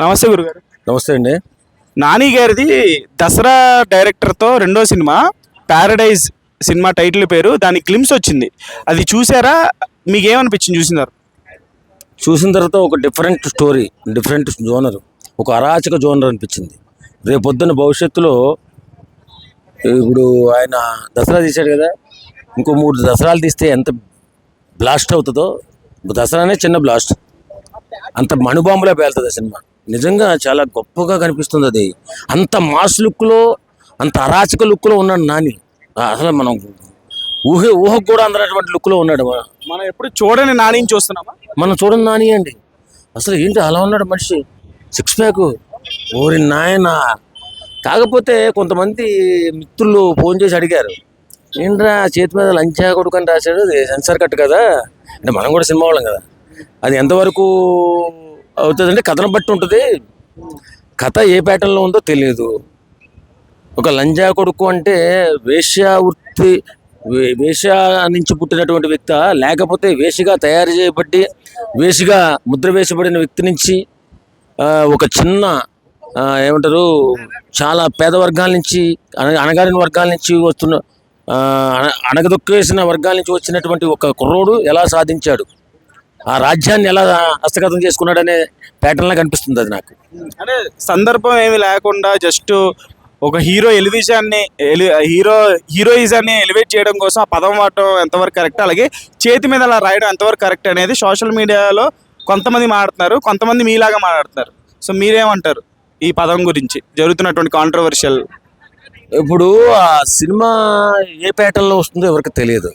నమస్తే గురుగారు. నమస్తే అండి. నాని గారిది దసరా డైరెక్టర్తో రెండో సినిమా ప్యారడైజ్ సినిమా టైటిల్ పేరు, దాని గ్లిమ్స్ వచ్చింది. అది చూసారా? మీకేమనిపించింది చూసినారు? చూసిన తర్వాత ఒక డిఫరెంట్ స్టోరీ, డిఫరెంట్ జోనర్, ఒక అరాచక జోనర్ అనిపించింది. రేపొద్దున భవిష్యత్తులో ఇప్పుడు ఆయన దసరా తీశాడు కదా, ఇంకో 3 దసరాలు తీస్తే ఎంత బ్లాస్ట్ అవుతుందో, దసరానే చిన్న బ్లాస్ట్, అంత మణుబాంబులా పేలుతుంది ఆ సినిమా. నిజంగా చాలా గొప్పగా కనిపిస్తుంది అది. అంత మాస్ లుక్లో, అంత అరాచక లుక్లో ఉన్నాడు నాని. అసలు మనం ఊహకు కూడా అందనటువంటి లుక్లో ఉన్నాడు. మనం ఎప్పుడు చూడని నానిని చూస్తున్నామా? మనం చూడండి నాని అండి, అసలు ఏంటి అలా ఉన్నాడు మనిషి, 6 ప్యాక్, ఓరి నాయన. కాకపోతే కొంతమంది మిత్రులు ఫోన్ చేసి అడిగారు, ఏంట్రా చేతి మీద లంచా కొడుకు అని రాశాడు, అది సెన్సార్ కట్ కదా అంటే, మనం కూడా సినిమా వాళ్ళం కదా, అది ఎంతవరకు అవుతుందంటే కథను బట్టి ఉంటుంది. కథ ఏ ప్యాటర్న్లో ఉందో తెలియదు. ఒక లంజా కొడుకు అంటే వేశ్య నుంచి పుట్టినటువంటి వ్యక్తి, లేకపోతే వేషిగా తయారు చేయబట్టి వేషిగా ముద్ర వేసబడిన వ్యక్తి నుంచి ఒక చిన్న ఏమంటారు, చాలా పేద వర్గాల నుంచి, అణగారిన వర్గాల నుంచి వస్తున్న, అణగదొక్కేసిన వర్గాల నుంచి వచ్చినటువంటి ఒక కుర్రోడు ఎలా సాధించాడు, ఆ రాజ్యాన్ని ఎలా హస్తగతం చేసుకున్నాడు అనే ప్యాటర్న్లా కనిపిస్తుంది అది నాకు. అంటే సందర్భం ఏమి లేకుండా జస్ట్ ఒక హీరోయిజాన్ని ఎలివేట్ చేయడం కోసం ఆ పదం వాడటం ఎంతవరకు కరెక్ట్, అలాగే చేతి మీద అలా రాయడం ఎంతవరకు కరెక్ట్ అనేది సోషల్ మీడియాలో కొంతమంది మాట్లాడుతున్నారు, కొంతమంది మీలాగా మాట్లాడుతున్నారు. సో మీరేమంటారు ఈ పదం గురించి జరుగుతున్నటువంటి కాంట్రవర్షియల్? ఇప్పుడు ఆ సినిమా ఏ ప్యాటర్న్లో వస్తుందో ఎవరికి తెలియదు.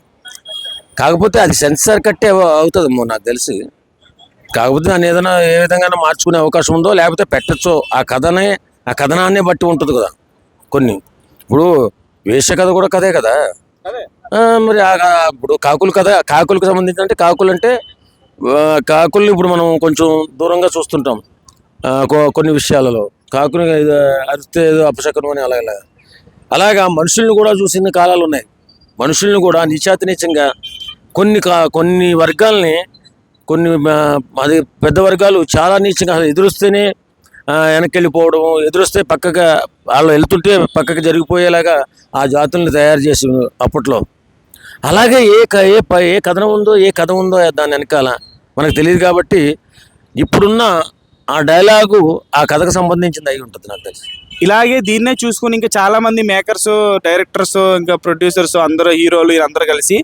కాకపోతే అది సెన్సార్ కట్టే అవుతుందేమో నాకు తెలిసి. కాకపోతే దాన్ని ఏదైనా ఏ విధంగా మార్చుకునే అవకాశం ఉందో, లేకపోతే పెట్టచ్చో, ఆ కథనాన్ని బట్టి ఉంటుంది కదా కొన్ని. ఇప్పుడు వేష కథ కూడా కథే కదా మరి. ఇప్పుడు కాకులకు సంబంధించి అంటే, కాకుల్ని ఇప్పుడు మనం కొంచెం దూరంగా చూస్తుంటాం కొన్ని విషయాలలో. కాకుని అరిస్తే ఏదో అపశకనం అని అలాగా మనుషుల్ని కూడా చూసిన కాలాలు ఉన్నాయి. మనుషుల్ని కూడా నీచంగా కొన్ని వర్గాల్ని, అది పెద్ద వర్గాలు చాలా నీచంగా ఎదురుస్తేనే వెనక్కి వెళ్ళిపోవడం, ఎదురొస్తే పక్కగా వాళ్ళు వెళ్తుంటే పక్కకి జరిగిపోయేలాగా ఆ జాతుల్ని తయారు చేసి అప్పట్లో. అలాగే ఏ కథనం ఉందో, ఏ కథ ఉందో దాని వెనకాల మనకు తెలియదు. కాబట్టి ఇప్పుడున్న ఆ డైలాగు ఆ కథకు సంబంధించింది అయి ఉంటుంది నాకు తెలిసి. ఇలాగే దీన్నే చూసుకుని ఇంకా చాలామంది మేకర్స్, డైరెక్టర్స్, ఇంకా ప్రొడ్యూసర్స్, అందరూ హీరోలు అందరూ కలిసి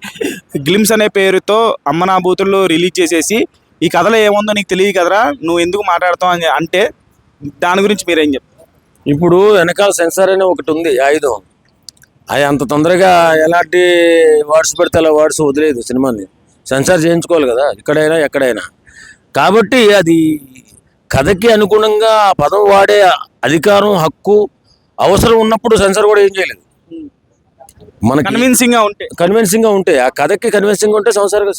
గ్లిమ్స్ అనే పేరుతో అమ్మనాభూతులు రిలీజ్ చేసేసి, ఈ కథలో ఏముందో నీకు తెలియదు కదరా, నువ్వు ఎందుకు మాట్లాడతావు అని అంటే, దాని గురించి మీరేం చెప్తారు? ఇప్పుడు వెనకాల సెన్సార్ అనే ఒకటి ఉంది ఆయుధం. అది అంత తొందరగా ఎలాంటి వర్డ్స్ పెడితే అలా వర్డ్స్ వదిలేదు. సినిమాని సెన్సార్ చేయించుకోవాలి కదా ఇక్కడైనా ఎక్కడైనా. కాబట్టి అది కథకి అనుగుణంగా ఆ పదం వాడే అధికారం, హక్కు, అవసరం ఉన్నప్పుడు సెన్సార్ కూడా ఏం చేయలేదు. మనకి కన్విన్సింగ్గా ఉంటే ఆ కథకి కన్విన్సింగ్గా ఉంటే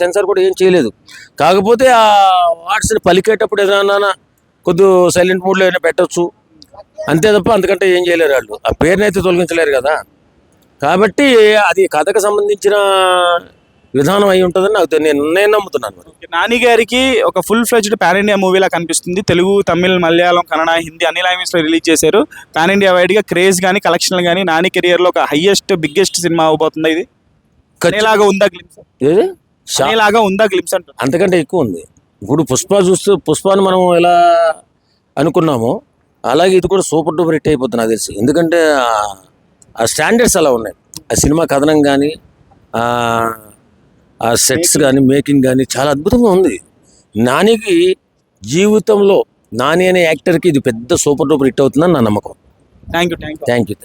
సెన్సార్ కూడా ఏం చేయలేదు. కాకపోతే ఆ వర్డ్స్ని పలికేటప్పుడు ఏదైనా కొద్దిగా సైలెంట్ మూడ్లో అయినా పెట్టచ్చు అంతే తప్ప అంతకంటే ఏం చేయలేరు వాళ్ళు. ఆ పేరునైతే తొలగించలేరు కదా. కాబట్టి అది కథకు సంబంధించిన విధానం అయి ఉంటుందని నేను నమ్ముతున్నాను. నాని గారికి ఒక ఫుల్ ఫ్లెడ్జ్డ్ పాన్ ఇండియా మూవీలా కనిపిస్తుంది. తెలుగు, తమిళ్, మలయాళం, కన్నడ, హిందీ అన్ని లాంగ్వేజ్లో రిలీజ్ చేశారు. పాన్ ఇండియా వైడ్గా క్రేజ్ కానీ, కలెక్షన్లు కానీ నాని కెరియర్లో ఒక బిగ్గెస్ట్ సినిమా అవబోతుంది. ఇది కనేలాగా ఉందా గ్లిమ్స్? కనేలాగా ఉందా గ్లిమ్స్ అంటే? అంతకంటే ఎక్కువ ఉంది. ఇప్పుడు పుష్పాన్ని మనం ఎలా అనుకున్నామో అలాగే ఇది కూడా సూపర్ డూపర్ హిట్ అయిపోతుంది నాకు తెలిసి. ఎందుకంటే ఆ స్టాండర్డ్స్ అలా ఉన్నాయి. ఆ సినిమా కథనం కానీ, ఆ సెట్స్ కానీ, మేకింగ్ కానీ చాలా అద్భుతంగా ఉంది. నానికి జీవితంలో నాని అనే యాక్టర్కి ఇది పెద్ద సూపర్ డూపర్ హిట్ అవుతుందని నా నమ్మకం. Thank you.